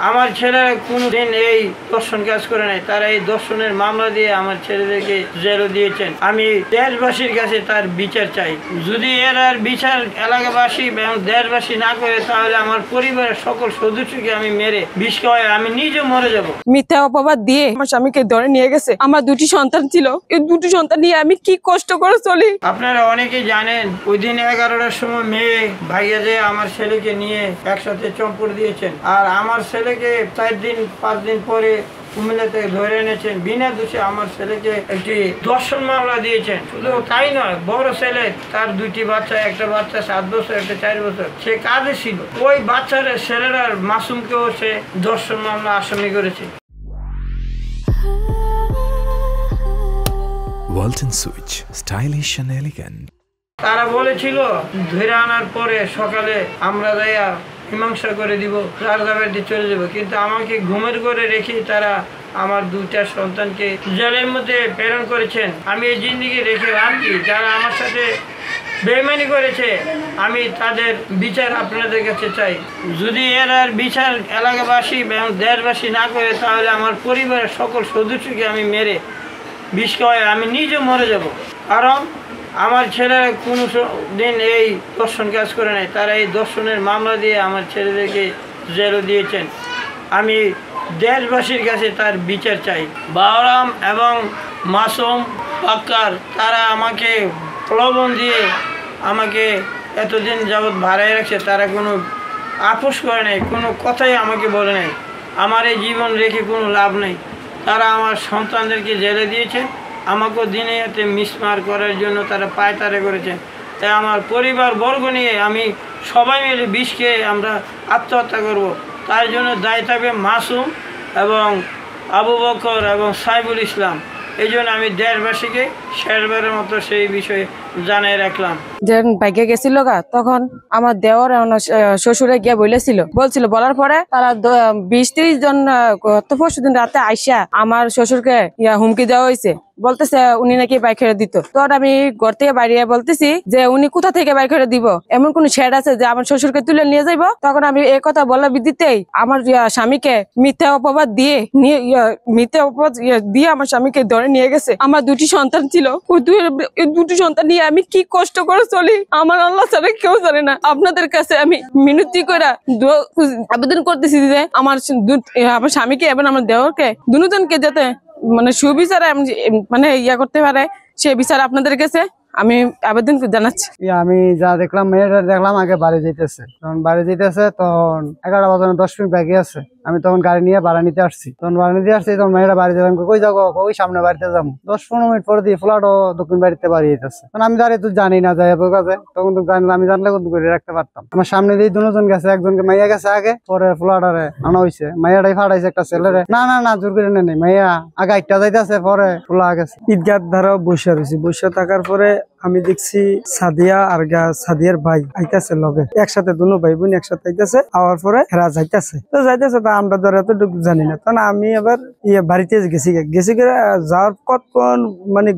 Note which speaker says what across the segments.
Speaker 1: আমার ছেলেরা কোনোদিন এই দর্শন কাজ করে নাই, তারা এই দর্শনের মামলা দিয়ে আমার ছেলেদেরকে জেলও দিয়েছেন। আমি দেশবাসীর কাছে তার বিচার চাই। যদি এর আর বিচার এলাকাবাসী এবং দেশবাসী না করে, তাহলে আমার পরিবারের সকল সদস্যকে আমি মেরে বিষ খাওয়াই আমি নিজে মরে যাব।
Speaker 2: মিথ্যা অপবাদ দিয়ে আমার স্বামীকে ধরে নিয়ে গেছে। আমার দুটি সন্তান ছিল, এই দুটি সন্তান নিয়ে আমি কি কষ্ট করে চলি।
Speaker 1: আপনারা অনেকেই জানেন, ওই দিন 11টার সময় মেয়ে ভাইয়া যে আমার ছেলেকে নিয়ে একসাথে চম্পট দিয়েছেন, আর আমার ছেলেকে 4 দিন 5 দিন পরে কুমিল্লা থেকে ধরে এনেছেন। বিনা দোষে আমার ছেলেকে একটি দর্শন মামলা দিয়েছেন। শুধু তাই নয়, বড় ছেলে তার 2টি বাচ্চা, একটা বাচ্চা 7 বছর, একটা 4 বছর, সে কাজে ছিল। ওই বাচ্চার ছেলেরার মাসুমকেও সে দর্শন মামলা আসামি করেছে।
Speaker 3: Walton Switch, stylish and elegant.
Speaker 1: তারা বলেছিল ধরে আনার পরে সকালে আমরা যাইয়া মীমাংসা করে দিব, রাজধানীতে চলে যাব, কিন্তু আমাকে ঘুমের ঘরে রেখে তারা আমার 2টা সন্তানকে জেলের মধ্যে প্রেরণ করেছেন। আমি এই জিন্দিগি রেখে ভাবছি, যারা আমার সাথে বেইমানি করেছে আমি তাদের বিচার আপনাদের কাছে চাই। যদি এর আর বিচার এলাকাবাসী এবং দেশবাসী না করে, তাহলে আমার পরিবারের সকল সদস্যকে আমি মেরে বিষ খাওয়াই আমি নিজে মরে যাব। কারণ আমার ছেলেরা কোনো দিন এই দর্শন কাজ করে নাই, তারা এই দর্শনের মামলা দিয়ে আমার ছেলেদেরকে জেলও দিয়েছেন। আমি দেশবাসীর কাছে তার বিচার চাই। বাউরাম এবং মাসুম পাক্কার তারা আমাকে প্রলোভন দিয়ে আমাকে এতদিন যাবৎ ভাড়ায় রাখছে, তারা কোনো আপোষ করে নাই, কোনো কথাই আমাকে বলে নাই। আমার এই জীবন রেখে কোনো লাভ নেই। তারা আমার সন্তানদেরকে জেলে দিয়েছে, আমাকেও দিনে এতে মিসমার করার জন্য তারা পায়তারা করেছেন। তাই আমার পরিবার বর্গ নিয়ে আমি সবাই মিলে বিষ খেয়ে আমরা আত্মহত্যা করব। তার জন্য দায়ী থাকবে মাসুম এবং আবু বকর এবং সাইফুল ইসলাম। এই জন্য আমি দেশবাসীকে শেষবারের মতো সেই বিষয়ে জানিয়ে রাখলাম।
Speaker 2: যখন বাইকে গেছিল তখন আমার দেওয়ার শ্বশুরে গিয়ে বলছিল বলার পরে তারা 20-30 জন পরশুদিন রাতে আইসা আমার শ্বশুরকে হুমকি দেওয়া হয়েছে, বলতেছে উনি নাকি বাইক ছেড়ে দিত। তখন আমি ঘর থেকে বাইরে বলতেছি যে উনি কোথা থেকে বাইক ছেড়ে দিব, এমন কোন শেড আছে যে আমার শ্বশুরকে তুলে নিয়ে যাইব। তখন আমি এই কথা বলার ভিত্তিতেই আমার স্বামীকে মিথ্যা অপবাদ দিয়ে আমার স্বামীকে ধরে নিয়ে গেছে। আমার 2টি সন্তান ছিল, ওই 2টি সন্তান নিয়ে আমি কি কষ্ট করে চলি আমার আল্লাহ ছাড়া কেউ জানে না। আপনাদের কাছে আমি মিনতি করে আবেদন করতেছি যে আমার স্বামীকে এবং আমার দেওরকে দুজনকে যাতে সুবিচারে মানে করতে পারে, সে বিচার আপনাদের কাছে আমি আবেদন জানাচ্ছি।
Speaker 4: আমি যা দেখলাম, মেয়েটা দেখলাম আগে বাড়ি যেতেছে, তখন তখন 11 বাজে 10 মিনিট বাকি আছে। আমি তখন গাড়ি নিয়ে ভাড়া নিতে আসছি, তখন মেয়েরা বাড়ি যাবেন, কই যাবো, ওই সামনে বাড়িতে যাবো। 10-15 মিনিট পরে দিয়ে ফ্ল্যাটও দক্ষিণ বাড়িতে বাড়ি যেতেছে। তখন আমি দাঁড়িয়ে তো জানি না যাই কাছে, তখন তো আমি জানলে কত করে রাখতে পারতাম। আমার সামনে দিয়ে 2জন গেছে, একজনকে মাইয়া গেছে আগে, পরে ফ্ল্যাটারে আনা হয়েছে। মাইয়াটাই ফাটাইছে একটা ছেলেরে, না জোর করে নেই, মাইয়া আগে একটা যাইতেছে, পরে ফ্লা গেছে।
Speaker 5: ঈদগাহ ধারাও বসে রয়েছি, বসে থাকার পরে আমি দেখছি সাদিয়া আর সাদিয়ার ভাই আইতাছে লগে, একসাথে 2 ভাই বোন একসাথে আইতাছে। আওয়ার পরে এরা যাইতাছে তা আমরা ধরে এতটুকু জানি না। তখন আমি আবার বাড়িতে গেছি যাওয়ার কতক্ষণ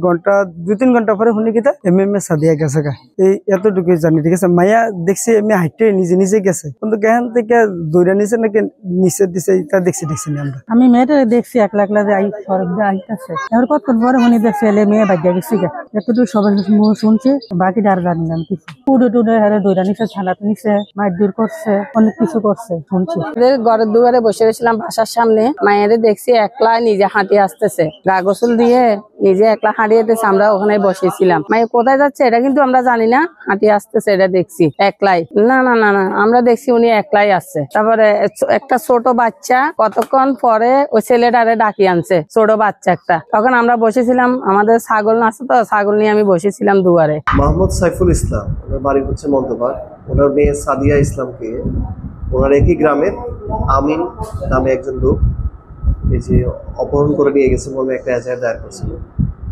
Speaker 5: ঘন্টা 2-3 ঘন্টা পরে শুনি কিতা এমএমএ সাদিয়া গেছে এই এতটুকু জানি। ঠিক আছে, মাইয়া দেখছি এমনি হাইটে নিজে গেছে, কিন্তু এখান থেকে দৌড়া নিচে নাকি নিচে দিছে, এটা দেখছি না আমরা।
Speaker 6: আমি মেয়েটা দেখছি একলা আইতাছে, এবার কতক্ষণ পরে শুনি দেখছি মেয়ে বাড়িতে গেছি এতটুকু সবাই শুনছি, বাকি আর জানি না কিছু। টুডে হারে দৌড়া নিচে ছালাতে নিচে মাইর দূর করছে, অনেক কিছু করছে শুনছি।
Speaker 7: ঘরের দুয়ারে বসে রয়েছিলাম বাসার সামনে, মায়ের দেখছি একলা নিজে হাঁটিয়ে আসতেছে, গা গোসল দিয়ে নিজে একলা হাঁটিয়ে আসতেছে। আমরা ওখানে বসেছিলাম, মায়ের কোথায় যাচ্ছে এটা কিন্তু আমরা জানি না, হাঁটিয়ে আসতেছে এটা দেখছি একলাই। না আমরা দেখছি উনি একলাই আসছে। তারপরে একটা ছোট বাচ্চা কতক্ষণ পরে ওই ছেলেটারে ডাকি আনছে, ছোট বাচ্চা একটা। তখন আমরা বসেছিলাম, আমাদের ছাগল আছে তো, ছাগল নিয়ে আমি বসেছিলাম দুয়ারে।
Speaker 8: মোহাম্মদ সাইফুল ইসলাম, ওনার বাড়ি হচ্ছে মন্তপাড়। ওনার মেয়ে সাদিয়া ইসলামকে ওনার একই গ্রামের আমিন নামে একজন লোক এই যে অপহরণ করে নিয়ে গেছে বলে একটা এজাহার দায়ের করছিল।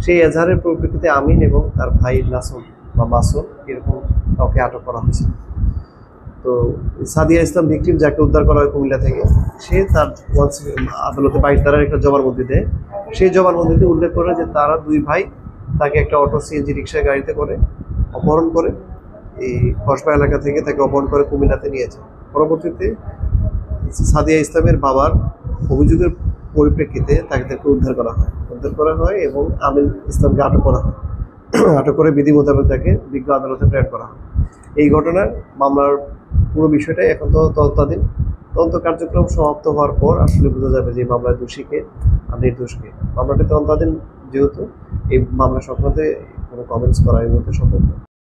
Speaker 8: সেই এজাহারের পরিপ্রেক্ষিতে আমিন এবং তার ভাই নাসুম বা মাসুম এরকম কাউকে আটক করা হয়েছে। তো সাদিয়া ইসলাম ভিকটিম, যাকে উদ্ধার করা হয় কুমিল্লা থেকে, সে তার আদালতে 22 ধারার একটা জবানবন্দি দেয়। সেই জবানবন্দিতে উল্লেখ করে যে তারা 2 ভাই তাকে একটা অটো সিএনজি রিক্সা গাড়িতে করে অপহরণ করে এই কসবা এলাকা থেকে তাকে অপহরণ করে কুমিল্লাতে নিয়ে যায়। পরবর্তীতে সাদিয়া ইসলামের বাবার অভিযোগের পরিপ্রেক্ষিতে তাদেরকে উদ্ধার করা হয় এবং আমিন ইসলামকে আটক করা হয়। আটক করে বিধি মোতাবেক তাকে বিজ্ঞ আদালতে প্রেরণ করা হয়। এই ঘটনার মামলার পুরো বিষয়টাই এখন তো তদন্তাধীন। তদন্ত কার্যক্রম সমাপ্ত হওয়ার পর আসলে বোঝা যাবে যে মামলার দোষীকে আর নির্দোষকে। মামলাটি তদন্তাধীন যেহেতু এই মামলা সংক্রান্তে কোনো কমেন্টস করা এই মুহূর্তে সম্ভব নয়।